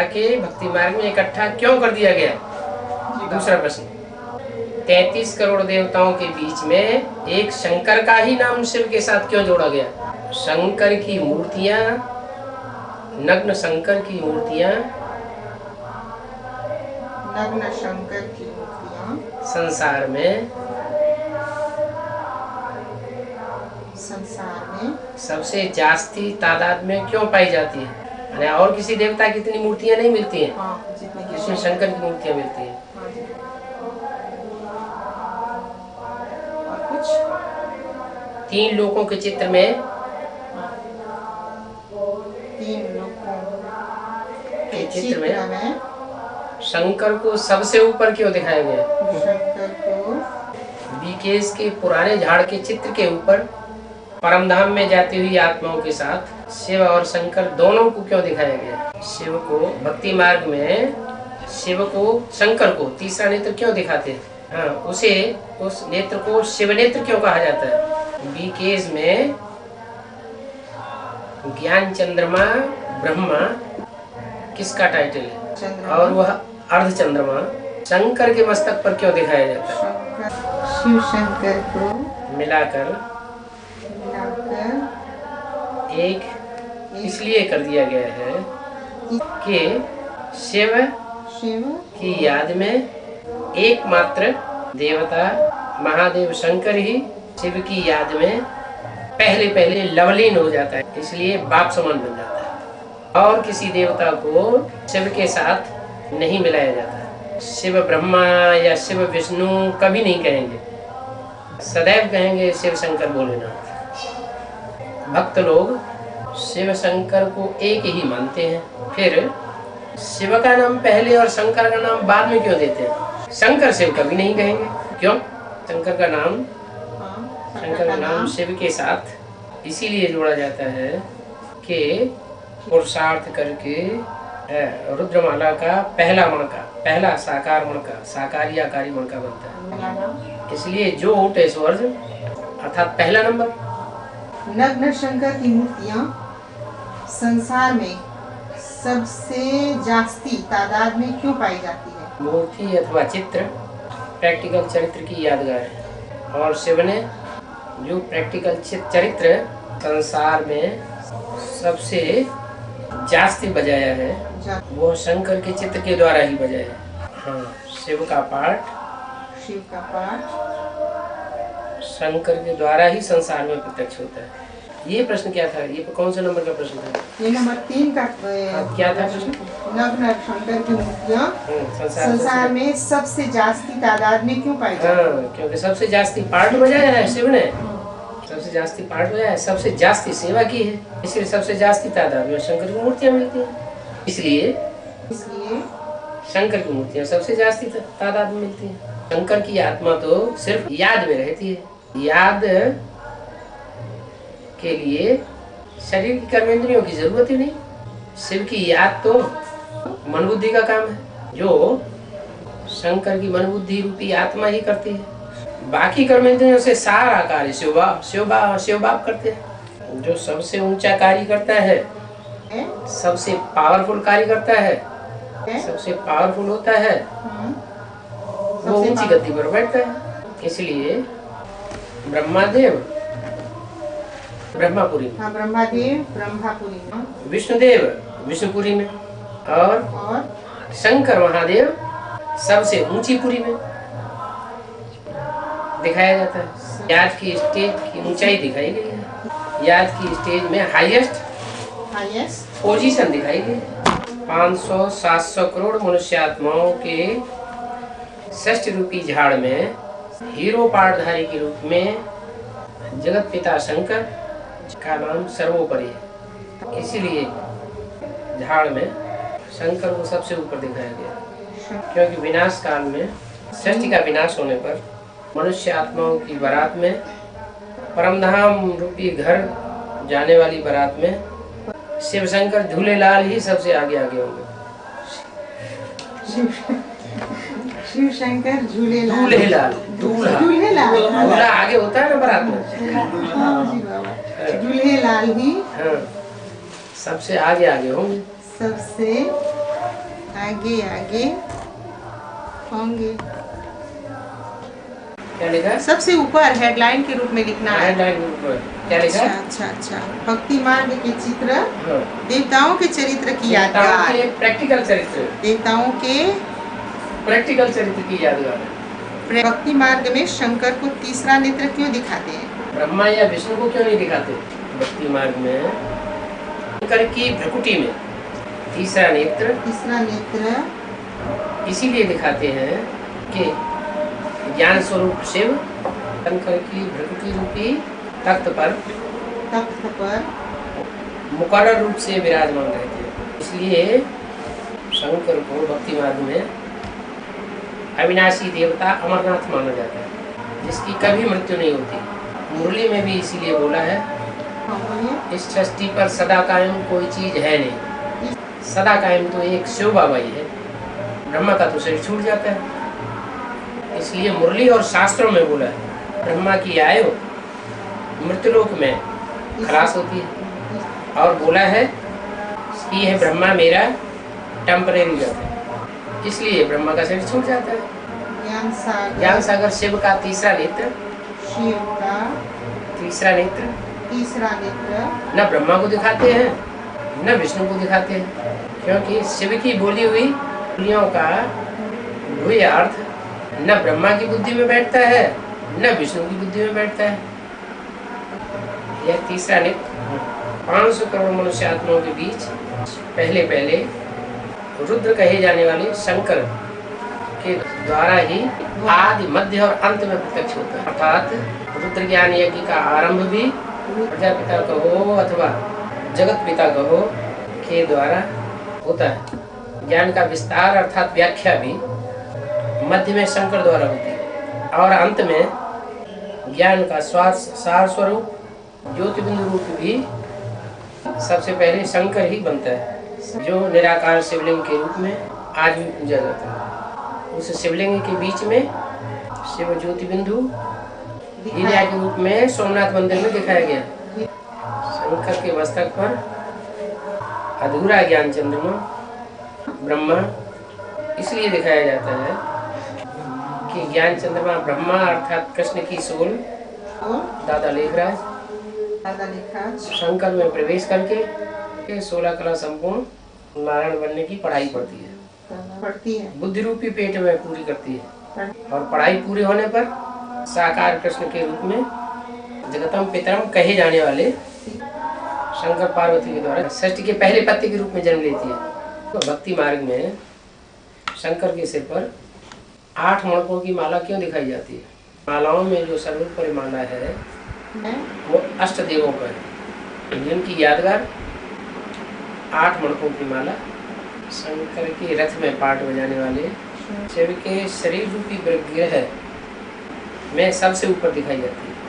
के भक्ति मार्ग में इकट्ठा क्यों कर दिया गया? दूसरा प्रश्न, 33 करोड़ देवताओं के बीच में एक शंकर का ही नाम शिव के साथ क्यों जोड़ा गया? शंकर की मूर्तियां, नग्न शंकर की मूर्तियां, नग्न शंकर की मूर्तियां संसार में सबसे जास्ती तादाद में क्यों पाई जाती है? और किसी देवता की इतनी मूर्तियां नहीं मिलती हैं, जिसमें शंकर की मूर्तियां मिलती हैं। और कुछ 3 लोगों के चित्र में 3 लोगों के चित्र में शंकर को सबसे ऊपर क्यों दिखाया गया? शंकर को बीकेश के पुराने झाड़ के चित्र के ऊपर परमधाम में जाती हुई आत्माओं के साथ शिव और शंकर दोनों को क्यों दिखाया गया? शिव को भक्ति मार्ग में शिव को शंकर को तीसरा नेत्र क्यों दिखाते हैं? हाँ, उस नेत्र को शिव नेत्र क्यों कहा जाता है? बीकेश में ज्ञान चंद्रमा ब्रह्मा किसका टाइटल है? और वह अर्ध चंद्रमा शंकर के मस्तक पर क्यों दिखाया जाता है? शिव शंकर को मिलाकर एक इसलिए कर दिया गया है कि शिव की याद में एकमात्र देवता महादेव शंकर ही शिव की याद में पहले लवलीन हो जाता है, इसलिए बाप समान बन जाता है और किसी देवता को शिव के साथ नहीं मिलाया जाता। शिव ब्रह्मा या शिव विष्णु कभी नहीं कहेंगे, सदैव कहेंगे शिव शंकर भोलेनाथ। भक्त लोग शिव शंकर को एक ही मानते हैं, फिर शिव का नाम पहले और शंकर का नाम बाद में क्यों देते हैं? शंकर शिव कभी नहीं कहेंगे, क्यों? शंकर का नाम शिव के साथ इसीलिए जोड़ा जाता है कि पुरुषार्थ करके रुद्रमाला का पहला साकार मण का साकारी आकारी मण का बनता है, इसलिए जो उठे स्वर्ग अर्थात पहला नंबर। नग्न शंकर की मूर्तियां संसार में सबसे जास्ती तादाद में क्यों पाई जाती है? मूर्ति अथवा चित्र प्रैक्टिकल चरित्र की यादगार है और शिव ने जो प्रैक्टिकल चरित्र संसार में सबसे जास्ती बजाया है वो शंकर के चित्र के द्वारा ही बजाया है। हाँ, शिव का पाठ शंकर के द्वारा ही संसार में प्रत्यक्ष होता है। ये प्रश्न क्या था? ये कौन सा नंबर का प्रश्न था? ये नंबर 3 का क्या था प्रश्न? नग्न शंकर की मूर्तियां संसार में सबसे जास्ती तादाद में क्यों पाई जाती है? क्योंकि सबसे जास्ती पाठ बजाया है शिव ने, सबसे जास्ती पाठ बजाया है, सबसे जास्ती सेवा की है, इसलिए सबसे जास्ती तादाद में शंकर की मूर्तियां मिलती हैं। इसलिए शंकर की मूर्तियां सबसे जास्ती तादाद में मिलती हैं। शंकर की आत्मा तो सिर्फ याद में रहती है, याद के लिए शरीर की कर्मेंद्रियों की जरूरत ही नहीं। शिव की याद तो मन बुद्धि का काम है, जो शंकर की मन बुद्धि रूपी आत्मा ही करती है। बाकी कर्मेंद्रियों से सारा कार्य शिव बाप करते हैं। जो सबसे ऊंचा कार्य करता है, सबसे पावरफुल कार्य करता है, सबसे पावरफुल होता है, वो ऊंची गद्दी पर बैठता है। इसलिए ब्रह्मादेव ब्रह्मापुरी में, ब्रह्मादेव ब्रह्मापुरी में, विष्णुदेव विष्णुपुरी में और शंकर महादेव सबसे ऊंची पुरी में दिखाया जाता है। याद की स्टेज की ऊंचाई दिखाई गई है, याद की स्टेज में हाईएस्ट पोजीशन दिखाई गई। 500-700 करोड़ मनुष्यात्माओं के षष्ठ रूपी झाड़ में हीरो पाठधारी के रूप में जगत पिता शंकर का नाम सर्वोपरि है, इसीलिए झाड़ में शंकर को सबसे ऊपर दिखाया गया। क्योंकि विनाश काल में सृष्टि का विनाश होने पर मनुष्य आत्माओं की बारात में, परमधाम रूपी घर जाने वाली बारात में शिव शंकर झूलेलाल ही सबसे आगे होंगे। शिव शंकर झूलेलाल दूल्हा आगे होता है ना बारात में, झूलेलाल ही सबसे आगे होंगे। सबसे आगे आगे होंगे। क्या लिखा? सबसे ऊपर हेडलाइन के रूप में लिखना है। हेडलाइन के ऊपर क्या लिखा? अच्छा। भक्ति मार्ग के चित्र, हाँ। देवताओं के चरित्र की देवताओं यादगार, के प्रैक्टिकल चरित्र, देवताओं के प्रैक्टिकल चरित्र की यादगार। भक्ति मार्ग में शंकर को तीसरा नेत्र क्यों दिखाते हैं? ब्रह्मा या विष्णु को क्यों नहीं दिखाते? भक्ति मार्ग में शंकर की भ्रकुटी में तीसरा नेत्र इसीलिए दिखाते हैं कि ज्ञान स्वरूप शिव शंकर की भ्रकुटी रूपी तख्त पर मुकर्रर रूप से विराजमान रहते हैं। इसलिए शंकर को भक्ति मार्ग में अविनाशी देवता अमरनाथ माना जाता है, जिसकी कभी मृत्यु नहीं होती। मुरली में भी इसीलिए बोला है, इस सृष्टि पर सदा कायम कोई चीज है नहीं। सदा कायम तो एक शिव बाबा ही है। ब्रह्मा का तो शरीर छूट जाता है, इसलिए मुरली और शास्त्रों में बोला है ब्रह्मा की आयु मृत्युलोक में खलास होती है। और बोला है कि यह ब्रह्मा मेरा टेम्परेरी रहता है, इसलिए ब्रह्मा का शरीर छूट जाता है। ज्ञान सागर शिव का तीसरा नेत्र न ब्रह्मा को दिखाते हैं न विष्णु को दिखाते हैं, क्योंकि शिव की बोली हुई बोलियों का वही अर्थ न ब्रह्मा की बुद्धि में बैठता है न विष्णु की बुद्धि में बैठता है। यह तीसरा नेत्र 500 करोड़ मनुष्य आत्माओं के बीच पहले रुद्र कहे जाने वाले शंकर के द्वारा ही आदि मध्य और अंत में प्रत्यक्ष होता है। अर्थात रुद्र ज्ञान यज्ञ का आरंभ भी प्रजापिता कहो अथवा जगत पिता कहो के द्वारा होता है। ज्ञान का विस्तार अर्थात व्याख्या भी मध्य में शंकर द्वारा होती है और अंत में ज्ञान का सार स्वरूप ज्योतिबिंदु रूप भी सबसे पहले शंकर ही बनता है, जो निराकार शिवलिंग के रूप में आज भी पूजा जाता है। उस शिवलिंग के बीच में शिव ज्योतिबिंदु हीरा के रूप में सोमनाथ मंदिर में दिखाया गया। शंकर के मस्तक पर अधूरा ज्ञान चंद्रमा ब्रह्मा इसलिए दिखाया जाता है कि ज्ञान चंद्रमा ब्रह्मा अर्थात कृष्ण की सोल दादा लेखराज शंकर में प्रवेश करके 16 कला संपूर्ण नारायण बनने की पढ़ाई पड़ती है। बुद्धि रूपी पेट में पूरी करती है और पढ़ाई पूरी होने पर साकार कृष्ण के रूप में जगतम पितरम कहे जाने वाले शंकर पार्वती के द्वारा सृष्टि के पहले पत्ते के रूप में जन्म लेती है। तो भक्ति मार्ग में शंकर के सिर पर 8 मणकों की माला क्यों दिखाई जाती है? मालाओं में जो सर्वोपरि माला है वो अष्ट देवों पर है, जिनकी यादगार 8 मणकों की माला शंकर के रथ में पाट बजाने वाले शिव के शरीर रूपी ग्रह में सबसे ऊपर दिखाई जाती है।